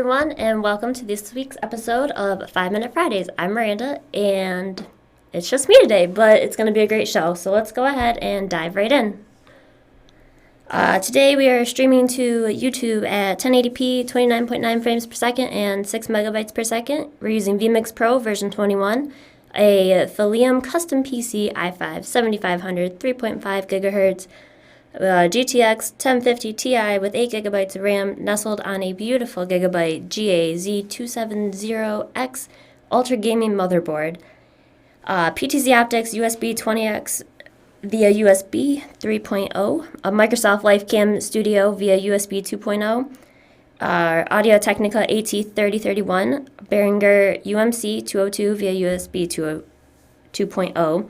everyone, and welcome to this week's episode of 5 Minute Fridays. I'm Miranda, and it's just me today, but it's going to be a great show, so let's go ahead and dive right in. Today we are streaming to YouTube at 1080p, 29.9 frames per second, and 6 megabytes per second. We're using vMix Pro version 21, a Philium custom PC i5 7500 3.5 gigahertz. GTX 1050 Ti with 8 gigabytes of RAM nestled on a beautiful Gigabyte GA-Z270X Ultra Gaming motherboard. PTZ optics USB 20X via USB 3.0. A Microsoft LifeCam Studio via USB 2.0. Audio Technica AT3031. Behringer UMC 202 via USB 2.0.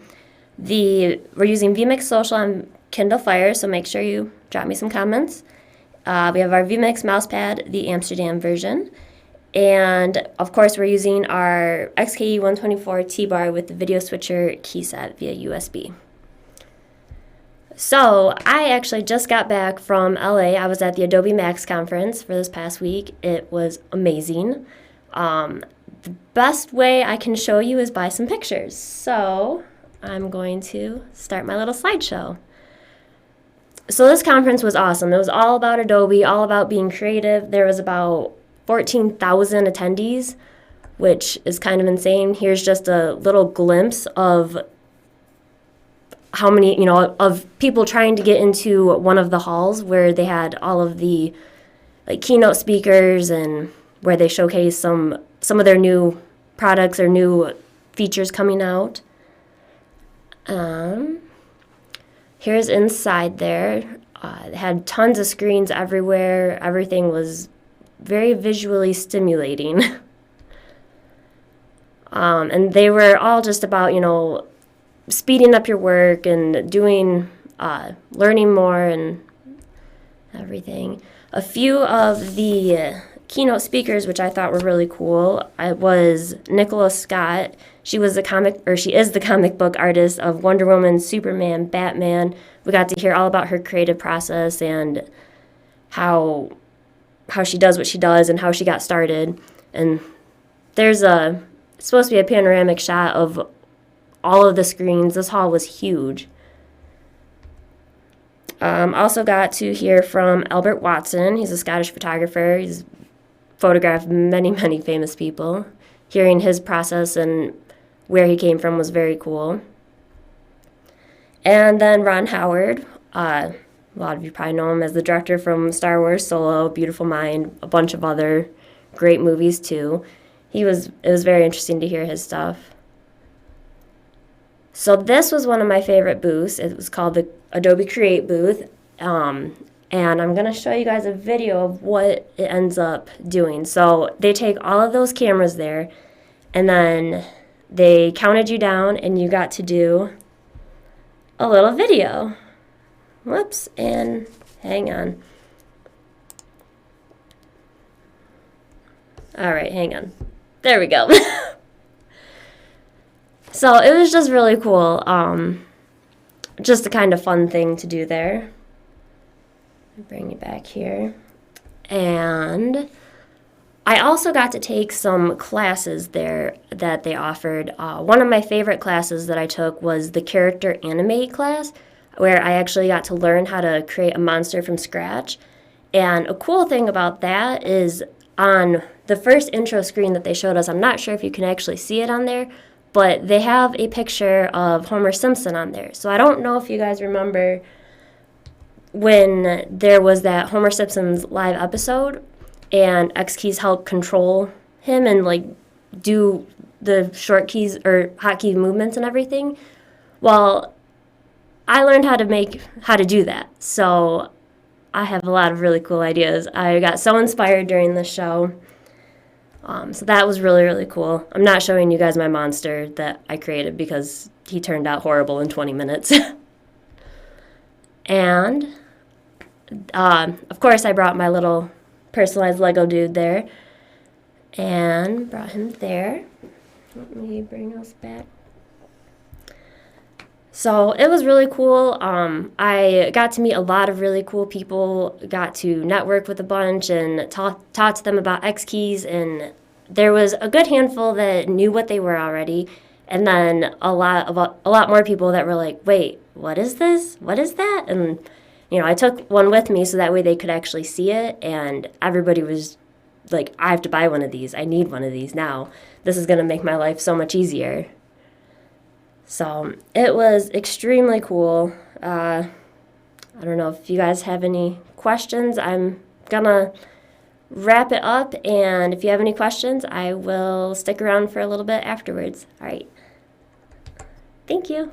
We're using vMix Social on Kindle Fire, so make sure you drop me some comments. We have our vMix mousepad, the Amsterdam version. And, of course, we're using our XKE124 T-Bar with the video switcher key set via USB. So, I actually just got back from LA. I was at the AdobeMAX conference for this past week. It was amazing. The best way I can show you is by some pictures. So, I'm going to start my little slideshow. So this conference was awesome. It was all about Adobe, all about being creative. There was about 14,000 attendees, which is kind of insane. Here's just a little glimpse of how many, of people trying to get into one of the halls where they had all of the keynote speakers and where they showcased some of their new products or new features coming out. Here's inside there. It had tons of screens everywhere. Everything was very visually stimulating. And they were all just about, speeding up your work and doing, learning more and everything. A few of the keynote speakers, which I thought were really cool, was Nicola Scott. She is the comic book artist of Wonder Woman, Superman, Batman. We got to hear all about her creative process and how she does what she does and how she got started. And it's supposed to be a panoramic shot of all of the screens. This hall was huge. Also got to hear from Albert Watson. He's a Scottish photographer. He's photographed many, many famous people. Hearing his process and where he came from was very cool. And then Ron Howard, a lot of you probably know him as the director from Star Wars Solo, Beautiful Mind, a bunch of other great movies too. It was very interesting to hear his stuff. So this was one of my favorite booths. It was called the Adobe Create booth. And I'm going to show you guys a video of what it ends up doing. So they take all of those cameras there, and then they counted you down, and you got to do a little video. Whoops, and hang on. All right, hang on. There we go. So it was just really cool. Just a kind of fun thing to do there. Bring it back here. And I also got to take some classes there that they offered. One of my favorite classes that I took was the Character Animate class, where I actually got to learn how to create a monster from scratch. And a cool thing about that is on the first intro screen that they showed us, I'm not sure if you can actually see it on there, but they have a picture of Homer Simpson on there. So I don't know if you guys remember when there was that Homer Simpson's live episode and X keys helped control him and do the short keys or hotkey movements and everything. Well, I learned how to do that. So I have a lot of really cool ideas. I got so inspired during the show. So that was really, really cool. I'm not showing you guys my monster that I created because he turned out horrible in 20 minutes. And of course, I brought my little personalized Lego dude there and brought him there. Let me bring us back. So it was really cool. I got to meet a lot of really cool people, got to network with a bunch and talk to them about X keys. And there was a good handful that knew what they were already. And then a lot more people that were like, wait, what is this? What is that? And, I took one with me so that way they could actually see it. And everybody was like, I have to buy one of these. I need one of these now. This is going to make my life so much easier. So it was extremely cool. I don't know if you guys have any questions. I'm gonna wrap it up, and if you have any questions, I will stick around for a little bit afterwards. All right. Thank you.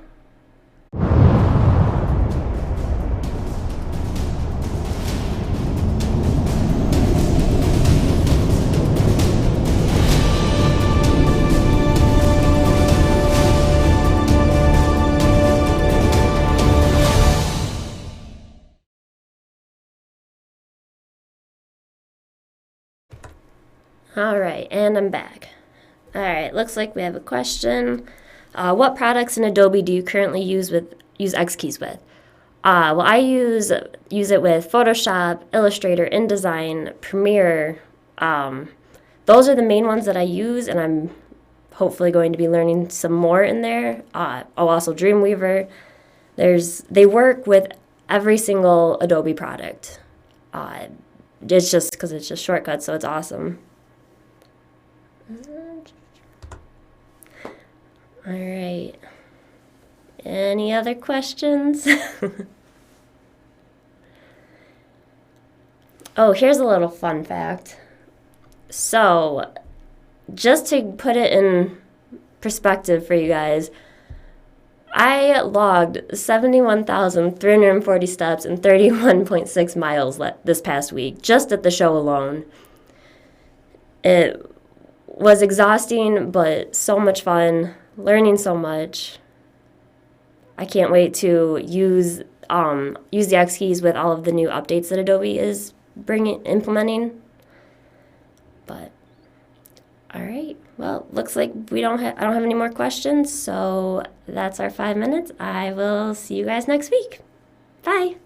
All right, and I'm back. All right, looks like we have a question. What products in Adobe do you currently use X keys with? Well, I use it with Photoshop, Illustrator, InDesign, Premiere. Those are the main ones that I use, and I'm hopefully going to be learning some more in there. Also Dreamweaver. They work with every single Adobe product. It's just because it's just shortcuts, so it's awesome. All right. Any other questions? Oh, here's a little fun fact. So, just to put it in perspective for you guys, I logged 71,340 steps and 31.6 miles this past week, just at the show alone. It was exhausting, but so much fun, learning so much. I can't wait to use the X keys with all of the new updates that Adobe is implementing. But all right, well, looks like I don't have any more questions, so that's our 5 minutes. I will see you guys next week. Bye.